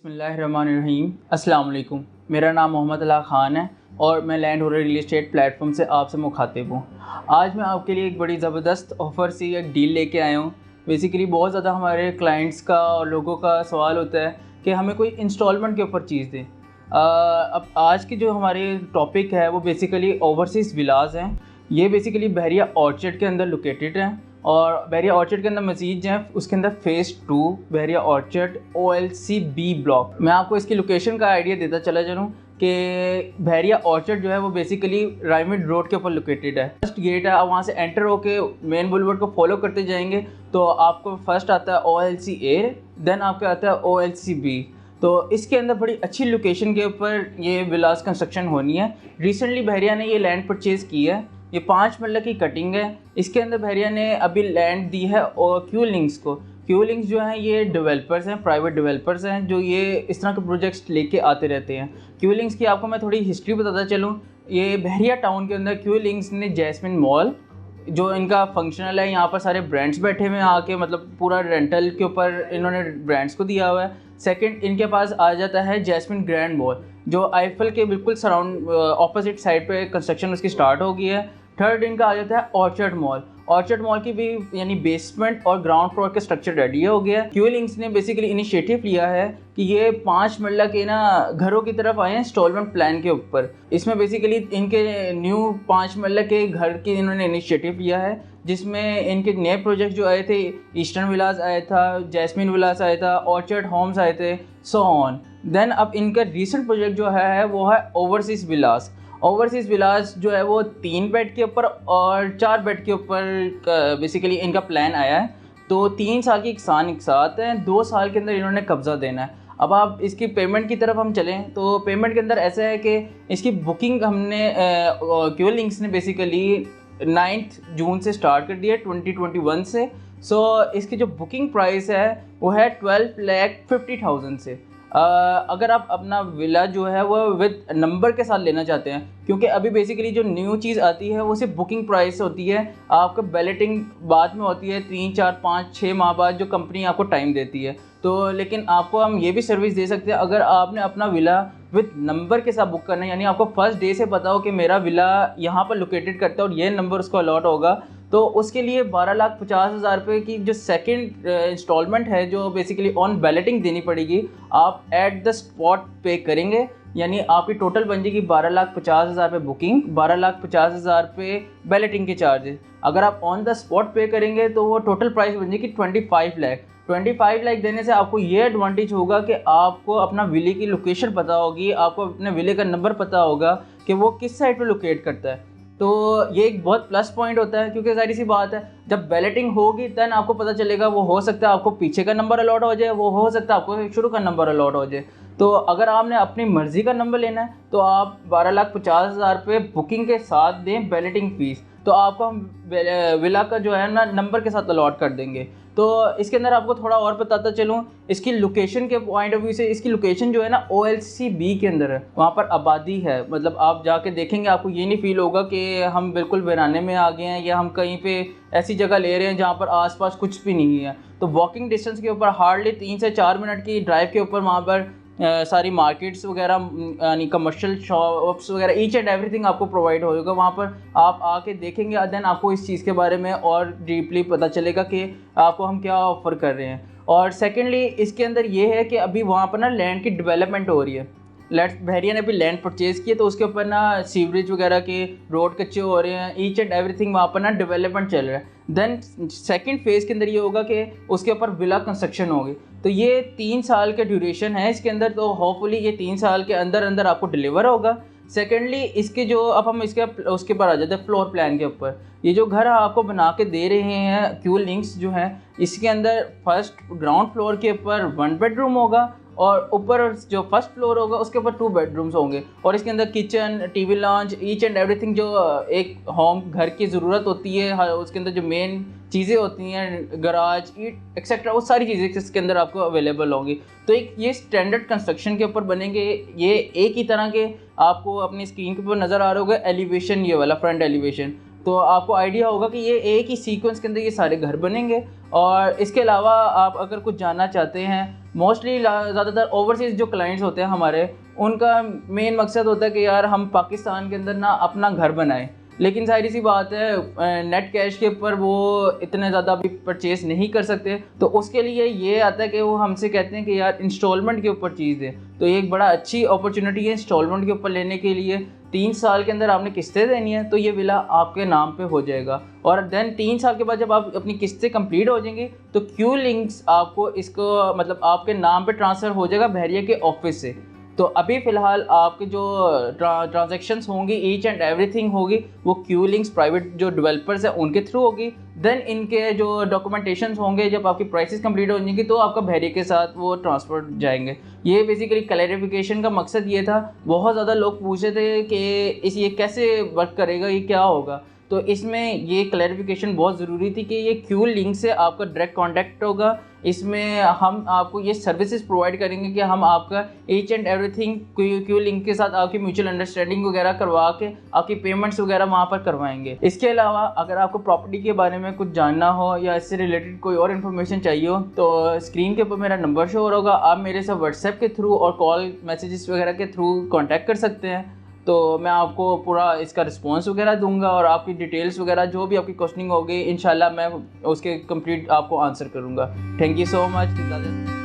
बिस्मिल्लाहिर्रहमानिर्रहीम। अस्सलाम वालेकुम। मेरा नाम मोहम्मद अला ख़ान है और मैं land holder real estate platform से आपसे मुखातिब हूँ। आज मैं आपके लिए एक बड़ी ज़बरदस्त ऑफ़र सी एक डील लेके आया हूँ। बेसिकली बहुत ज़्यादा हमारे क्लाइंट्स का और लोगों का सवाल होता है कि हमें कोई इंस्टॉलमेंट के ऊपर चीज़ दें। अब आज की जो हमारी टॉपिक है वो बेसिकली ओवरसीज़ विलाज़ हैं। ये बेसिकली बहरिया ऑर्चर्ड के अंदर लोकेटेड हैं और बहरिया ऑर्चर्ड के अंदर मज़ीद जो है उसके अंदर फ़ेज़ 2 बहरिया ऑर्चर्ड OLC B ब्लॉक। मैं आपको इसकी लोकेशन का आइडिया देता चला चलूँ कि बहरिया ऑर्चर्ड जो है वो बेसिकली रायमिड रोड के ऊपर लोकेटेड है। फर्स्ट गेट है, आप वहाँ से एंटर होके मेन बुलवर्ड को फॉलो करते जाएंगे तो आपको फर्स्ट आता है OLC A, देन आपका आता है OLC B। तो इसके अंदर बड़ी अच्छी लोकेशन के ऊपर ये विलास कंस्ट्रक्शन होनी है। रिसेंटली बहरिया ने ये लैंड परचेज़ की है। ये 5 मरला की कटिंग है। इसके अंदर बहरिया ने अभी लैंड दी है और क्यूलिंग्स को। क्यूलिंग्स जो हैं ये डेवलपर्स हैं, प्राइवेट डेवलपर्स हैं जो ये इस तरह के प्रोजेक्ट्स लेके आते रहते हैं। क्यूलिंग्स की आपको मैं थोड़ी हिस्ट्री बताता चलूँ। ये बहरिया टाउन के अंदर क्यूलिंग्स ने जैस्मिन मॉल जो इनका फंक्शनल है, यहाँ पर सारे ब्रांड्स बैठे हुए हैं आके, मतलब पूरा रेंटल के ऊपर इन्होंने ब्रांड्स को दिया हुआ है। सेकंड इनके पास आ जाता है जैस्मिन ग्रैंड मॉल जो आईफल के बिल्कुल सराउंड ऑपोजिट साइड पे कंस्ट्रक्शन उसकी स्टार्ट हो गई है। थर्ड इनका आ जाता है ऑर्चर्ड मॉल। ऑर्चर्ड मॉल की भी यानी बेसमेंट और ग्राउंड फ्लोर के स्ट्रक्चर रेडी हो गया है। क्यूलिंग्स ने बेसिकली इनिशिएटिव लिया है कि ये 5 मरला के ना घरों की तरफ आए हैं इंस्टॉलमेंट प्लान के ऊपर। इसमें बेसिकली इनके न्यू 5 मरला के घर की इन्होंने इनिशिएटिव लिया है जिसमें इनके नए प्रोजेक्ट जो आए थे, ईस्टर्न विलास आया था, जैस्मिन विलास आया था, ऑर्चर्ड होम्स आए थे, सो ऑन। देन अब इनका रीसेंट प्रोजेक्ट जो है वो है ओवरसीज़ विलास। ओवरसीज़ विलास जो है वो 3 बेड के ऊपर और 4 बेड के ऊपर बेसिकली इनका प्लान आया है। तो 3 साल की किसान एक साथ हैं, 2 साल के अंदर इन्होंने कब्ज़ा देना है। अब आप इसकी पेमेंट की तरफ हम चलें तो पेमेंट के अंदर ऐसा है कि इसकी बुकिंग हमने क्यूलिंग्स ने बेसिकली 9 जून से स्टार्ट कर दिया है 2021 से। सो इसकी जो बुकिंग प्राइस है वो है 12,50,000 से। अगर आप अपना विला जो है वो विद नंबर के साथ लेना चाहते हैं, क्योंकि अभी बेसिकली जो न्यू चीज़ आती है वो सिर्फ बुकिंग प्राइस होती है, आपका बैलेटिंग बाद में होती है 3, 4, 5, 6 माह बाद जो कंपनी आपको टाइम देती है। तो लेकिन आपको हम ये भी सर्विस दे सकते हैं, अगर आपने अपना विला विद नंबर के साथ बुक करना है, यानी आपको फर्स्ट डे से पता हो कि मेरा विला यहाँ पर लोकेटेड करता है और ये नंबर उसको अलॉट होगा, तो उसके लिए 12,50,000 रुपये की जो सेकंड इंस्टॉलमेंट है जो बेसिकली ऑन बैलेटिंग देनी पड़ेगी, आप एट द स्पॉट पे करेंगे। यानी आपकी टोटल बन जाएगी 12,50,000 रुपये बुकिंग, 12,50,000 रुपये बैलेटिंग के चार्जेस। अगर आप ऑन द स्पॉट पे करेंगे तो वो टोटल प्राइस बन जाएगी 25 लाख। 25 लाख देने से आपको ये एडवांटेज होगा कि आपको अपना विले की लोकेशन पता होगी, आपको अपने विले का नंबर पता होगा कि वो किस साइड पे लोकेट करता है। तो ये एक बहुत प्लस पॉइंट होता है, क्योंकि जाहिर सी बात है जब बैलेटिंग होगी तब आपको पता चलेगा। वो हो सकता है आपको पीछे का नंबर अलॉट हो जाए, वो हो सकता है आपको शुरू का नंबर अलॉट हो जाए। तो अगर आपने अपनी मर्ज़ी का नंबर लेना है तो आप 12,50,000 रुपये बुकिंग के साथ दें बैलेटिंग फ़ीस, तो आपको हम विला का जो है ना नंबर के साथ अलॉट कर देंगे। तो इसके अंदर आपको थोड़ा और बताता चलूँ, इसकी लोकेशन के पॉइंट ऑफ व्यू से इसकी लोकेशन जो है ना OLC B के अंदर है, वहाँ पर आबादी है। मतलब आप जाके देखेंगे आपको ये नहीं फील होगा कि हम बिल्कुल वीराने में आ गए हैं या हम कहीं पे ऐसी जगह ले रहे हैं जहाँ पर आसपास कुछ भी नहीं है। तो वॉकिंग डिस्टेंस के ऊपर हार्डली 3 से 4 मिनट की ड्राइव के ऊपर वहाँ पर सारी मार्केट्स वगैरह यानी कमर्शियल शॉप्स वगैरह ईच एंड एवरीथिंग आपको प्रोवाइड होगा। वहाँ पर आप आके देखेंगे, देन आपको इस चीज़ के बारे में और डीपली पता चलेगा कि आपको हम क्या ऑफ़र कर रहे हैं। और सेकेंडली इसके अंदर ये है कि अभी वहाँ पर ना लैंड की डेवलपमेंट हो रही है। बहरिया ने अभी लैंड परचेज़ की है तो उसके ऊपर ना सीवरेज वगैरह के रोड कच्चे हो रहे हैं, ईच एंड एवरीथिंग वहाँ पर ना डेवलपमेंट चल रहा है। देन सेकंड फेज़ के अंदर ये होगा कि उसके ऊपर विला कंस्ट्रक्शन होगी। तो ये 3 साल के ड्यूरेशन है इसके अंदर, तो होपफुली ये 3 साल के अंदर अंदर आपको डिलीवर होगा। सेकेंडली इसके जो अब हम इसके उसके ऊपर आ जाते हैं फ्लोर प्लान के ऊपर। ये जो घर आपको बना के दे रहे हैं क्यूलिंग्स जो है, इसके अंदर फर्स्ट ग्राउंड फ्लोर के ऊपर 1 बेडरूम होगा और ऊपर जो फर्स्ट फ्लोर होगा उसके ऊपर 2 बेडरूम्स होंगे और इसके अंदर kitchen, TV launch, each and everything जो एक होम घर की ज़रूरत होती है, उसके अंदर जो मेन चीज़ें होती हैं, गराज, ईट एक्सेट्रा, वो सारी चीज़ें इसके अंदर आपको अवेलेबल होंगी। तो एक ये स्टैंडर्ड कंस्ट्रक्शन के ऊपर बनेंगे। ये एक ही तरह के आपको अपनी स्क्रीन के ऊपर नज़र आ रहा होगा एलिवेशन, ये वाला फ्रंट एलिवेशन। तो आपको आइडिया होगा कि ये एक ही सीक्वेंस के अंदर ये सारे घर बनेंगे। और इसके अलावा आप अगर कुछ जानना चाहते हैं मोस्टली ज़्यादातर ओवरसीज़ जो क्लाइंट्स होते हैं हमारे, उनका मेन मकसद होता है कि यार हम पाकिस्तान के अंदर ना अपना घर बनाएं, लेकिन सारी सी बात है नेट कैश के ऊपर वो इतने ज़्यादा अभी परचेज़ नहीं कर सकते, तो उसके लिए ये आता है कि वो हमसे कहते हैं कि यार इंस्टॉलमेंट के ऊपर चीज़ दें। तो ये एक बड़ा अच्छी अपॉर्चुनिटी है इंस्टॉलमेंट के ऊपर लेने के लिए। 3 साल के अंदर आपने किस्तें देनी है तो ये विला आपके नाम पे हो जाएगा, और देन 3 साल के बाद जब आप अपनी किस्तें कंप्लीट हो जाएंगी तो क्यू लिंक्स आपको इसको मतलब आपके नाम पे ट्रांसफ़र हो जाएगा बहरिया के ऑफिस से। तो अभी फ़िलहाल आपके जो ट्रांजैक्शंस होंगी, ईच एंड एवरीथिंग होगी, वो क्यू लिंक्स प्राइवेट जो डेवलपर्स हैं उनके थ्रू होगी। देन इनके जो डॉक्यूमेंटेशंस होंगे, जब आपकी प्राइसेस कंप्लीट हो जाएंगी तो आपका बहरिया के साथ वो ट्रांसफ़र जाएंगे। ये बेसिकली क्लैरिफिकेशन का मकसद ये था। बहुत ज़्यादा लोग पूछे थे कि ये कैसे वर्क करेगा, ये क्या होगा, तो इसमें ये क्लैरिफिकेशन बहुत ज़रूरी थी कि ये क्यू लिंक से आपका डायरेक्ट कांटेक्ट होगा। इसमें हम आपको ये सर्विसेज प्रोवाइड करेंगे कि हम आपका each and everything Q link के साथ आपकी म्यूचुअल अंडरस्टैंडिंग वगैरह करवा के आपकी पेमेंट्स वगैरह वहाँ पर करवाएंगे। इसके अलावा अगर आपको प्रॉपर्टी के बारे में कुछ जानना हो या इससे रिलेटेड कोई और इन्फॉर्मेशन चाहिए हो तो स्क्रीन के ऊपर मेरा नंबर शो हो रहा होगा, आप मेरे से व्हाट्सएप के थ्रू और कॉल मैसेजेस वगैरह के थ्रू कॉन्टैक्ट कर सकते हैं। तो मैं आपको पूरा इसका रिस्पॉन्स वगैरह दूंगा और आपकी डिटेल्स वगैरह जो भी आपकी क्वेश्चनिंग होगी इंशाल्लाह मैं उसके कंप्लीट आपको आंसर करूंगा। Thank you so much.